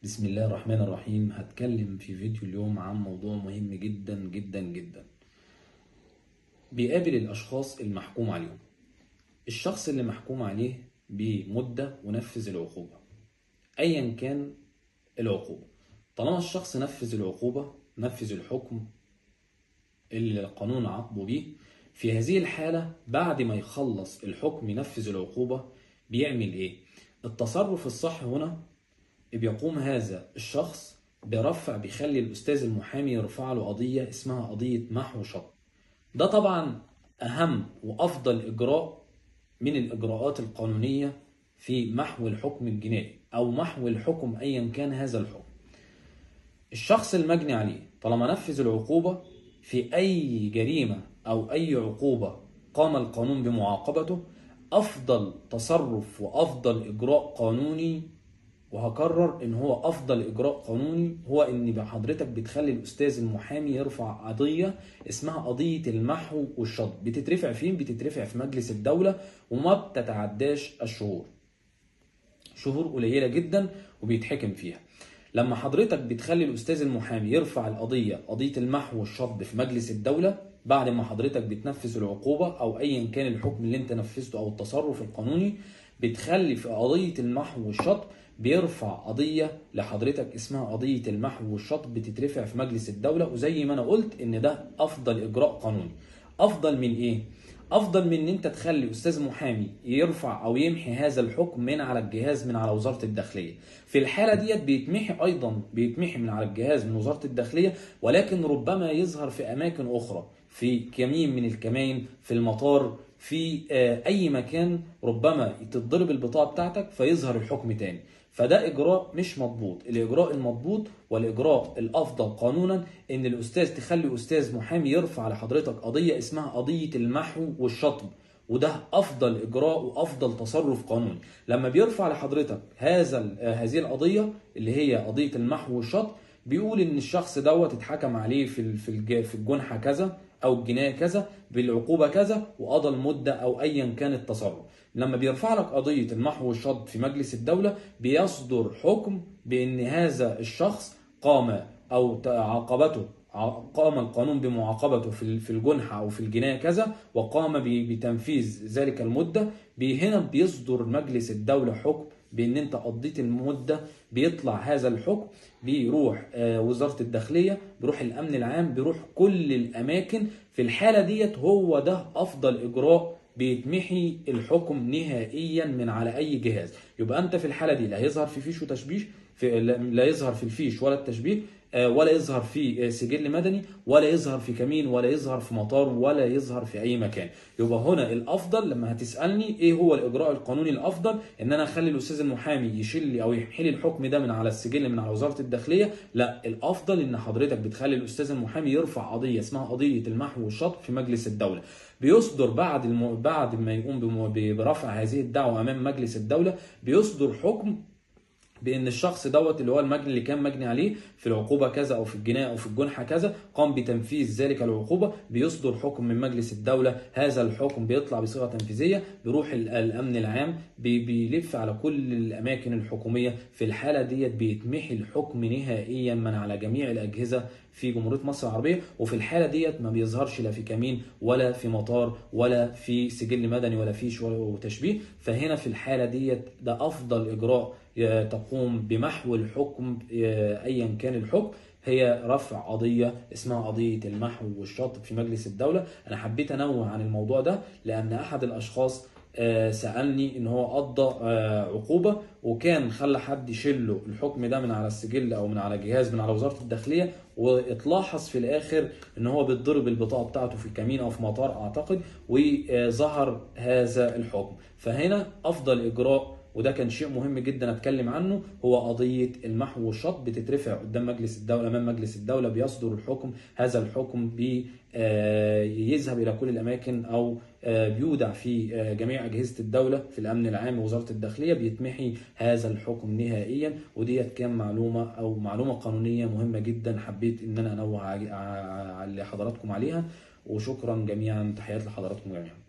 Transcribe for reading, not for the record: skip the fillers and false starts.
بسم الله الرحمن الرحيم. هتكلم في فيديو اليوم عن موضوع مهم جدا جدا جدا بيقابل الأشخاص المحكوم عليهم. الشخص اللي محكوم عليه بمدة ونفذ العقوبة أيا كان العقوبة. طالما الشخص نفذ العقوبة، نفذ الحكم اللي القانون عاقبه بيه، في هذه الحالة بعد ما يخلص الحكم ينفذ العقوبة بيعمل إيه؟ التصرف الصح هنا بيقوم هذا الشخص بيخلي الأستاذ المحامي يرفع له قضية اسمها قضية محو شط. ده طبعا أهم وأفضل إجراء من الإجراءات القانونية في محو الحكم الجنائي أو محو الحكم أيا كان هذا الحكم. الشخص المجني عليه طالما نفذ العقوبة في أي جريمة أو أي عقوبة قام القانون بمعاقبته، أفضل تصرف وأفضل إجراء قانوني، وهكرر ان هو افضل اجراء قانوني، هو ان حضرتك بتخلي الاستاذ المحامي يرفع قضيه اسمها قضيه المحو والشطب. بتترفع فين؟ بتترفع في مجلس الدوله وما بتتعداش الشهور، شهور قليله جدا وبيتحكم فيها. لما حضرتك بتخلي الاستاذ المحامي يرفع قضيه المحو والشطب في مجلس الدوله بعد ما حضرتك بتنفذ العقوبه او ايا كان الحكم اللي انت نفذته او التصرف القانوني، بتخلي في قضيه المحو والشطب بيرفع قضيه لحضرتك اسمها قضيه المحو والشطب، بتترفع في مجلس الدوله. وزي ما انا قلت ان ده افضل اجراء قانوني. افضل من ايه؟ افضل من ان انت تخلي استاذ محامي يرفع او يمحي هذا الحكم من على الجهاز من على وزاره الداخليه. في الحاله ديت بيتمحي من على الجهاز من وزاره الداخليه، ولكن ربما يظهر في اماكن اخرى، في كمين من الكمائن، في المطار، في اي مكان ربما تتضرب البطاقه بتاعتك فيظهر الحكم تاني. فده اجراء مش مضبوط. الاجراء المضبوط والاجراء الافضل قانونا ان الاستاذ تخلي استاذ محامي يرفع لحضرتك قضيه اسمها قضيه المحو والشطب، وده افضل اجراء وافضل تصرف قانوني. لما بيرفع لحضرتك هذه القضيه اللي هي قضيه المحو والشطب، بيقول ان الشخص دوت اتحكم عليه في الجنحه كذا او الجنايه كذا بالعقوبه كذا وقضى المده او ايا كان التصرف. لما بيرفع لك قضيه المحو والشطب في مجلس الدوله بيصدر حكم بان هذا الشخص قام او عاقبته، قام القانون بمعاقبته في الجنحة أو في الجناية كذا، وقام بتنفيذ ذلك المدة. هنا بيصدر مجلس الدولة حكم بأن أنت قضيت المدة. بيطلع هذا الحكم، بيروح وزارة الداخلية، بيروح الأمن العام، بيروح كل الأماكن. في الحالة ديت هو ده أفضل إجراء، بيتمحي الحكم نهائيا من على أي جهاز. يبقى أنت في الحالة دي لا يظهر في فيش وتشبيه، لا يظهر في الفيش ولا التشبيه، ولا يظهر في سجل مدني، ولا يظهر في كمين، ولا يظهر في مطار، ولا يظهر في اي مكان. يبقى هنا الافضل لما هتسالني ايه هو الاجراء القانوني الافضل، ان انا اخلي الاستاذ المحامي يشيل لي او يمحي لي الحكم ده من على السجل من على وزاره الداخليه. لا، الافضل ان حضرتك بتخلي الاستاذ المحامي يرفع قضيه اسمها قضيه المحو والشطب في مجلس الدوله. بيصدر بعد ما يقوم برفع هذه الدعوه امام مجلس الدوله، بيصدر حكم بان الشخص دوت اللي هو المجني اللي كان مجني عليه في العقوبه كذا او في الجنايه او في الجنحه كذا قام بتنفيذ ذلك العقوبه. بيصدر حكم من مجلس الدوله، هذا الحكم بيطلع بصيغه تنفيذيه، بيروح الامن العام، بيلف على كل الاماكن الحكوميه. في الحاله ديت بيتمحي الحكم نهائيا من على جميع الاجهزه في جمهوريه مصر العربيه. وفي الحاله ديت ما بيظهرش لا في كمين ولا في مطار ولا في سجل مدني ولا فيش ولا تشبيه. فهنا في الحاله ديت ده افضل اجراء تقوم بمحو الحكم ايا كان الحكم، هي رفع قضيه اسمها قضيه المحو والشطب في مجلس الدوله. انا حبيت انوه عن الموضوع ده لان احد الاشخاص سالني ان هو قضى عقوبه وكان خلى حد يشيل له الحكم ده من على السجل او من على جهاز من على وزاره الداخليه، واتلاحظ في الاخر ان هو بيتضرب البطاقه بتاعته في كمين او في مطار اعتقد، وظهر هذا الحكم. فهنا افضل اجراء، وده كان شيء مهم جدا اتكلم عنه، هو قضيه المحو والشطب. بتترفع قدام مجلس الدوله، امام مجلس الدوله، بيصدر الحكم. هذا الحكم يذهب الى كل الاماكن او بيودع في جميع اجهزه الدوله في الامن العام ووزاره الداخليه، بيتمحي هذا الحكم نهائيا. وديت كان معلومه قانونيه مهمه جدا حبيت ان انا انوه لحضراتكم عليها. وشكرا جميعا، تحياتي لحضراتكم جميعا.